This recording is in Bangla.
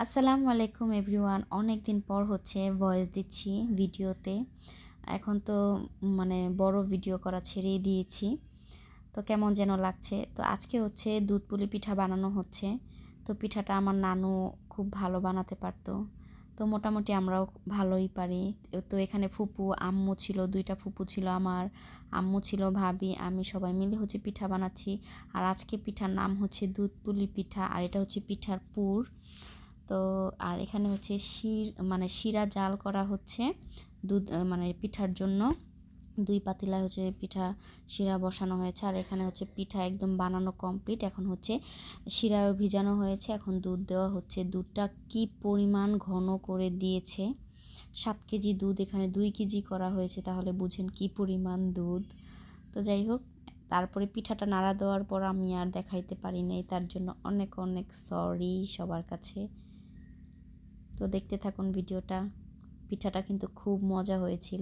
আসসালামু আলাইকুম এভরিওয়ান। অনেক দিন পর হচ্ছে ভয়েস দিচ্ছি ভিডিওতে। এখন তো বড় ভিডিও করা ছেড়েই দিয়েছি। তো কেমন যেন লাগছে। তো আজকে হচ্ছে দুধ পুলি পিঠা বানানো হচ্ছে। তো পিঠাটা আমার নানু খুব ভালো বানাতে পারতো। তো মোটামুটি আমরাও ভালোই পারি। তো এখানে ফুপু, আম্মু ছিল, ২ টা ফুপু ছিল আমার, আম্মু ছিল, ভাবি, আমি সবাই মিলে হচ্ছে পিঠা বানাচ্ছি। আর আজকে পিঠার নাম হচ্ছে দুধ পুলি পিঠা আর এটা হচ্ছে পিঠার পুর। তো আর এখানে হচ্ছে শিরা জাল করা হচ্ছে দুধ পিঠার জন্য। ২ পাতিলায় হচ্ছে পিঠা শিরা বসানো হয়েছে আর এখানে হচ্ছে পিঠা একদম বানানো কমপ্লিট। এখন হচ্ছে শিরাও ভিজানো হয়েছে, এখন দুধ দেওয়া হচ্ছে। দুধটা কি পরিমাণ ঘন করে দিয়েছে! ৭ কেজি দুধ এখানে ২ কেজি করা হয়েছে, তাহলে বুঝেন কি পরিমাণ দুধ। তো যাই হোক, তারপরে পিঠাটা নাড়া দেওয়ার পর আমি আর দেখাইতে পারি নাই, তার জন্য অনেক অনেক সরি সবার কাছে। তো দেখতে থাকুন ভিডিওটা। পিঠাটা কিন্তু খুব মজা হয়েছিল।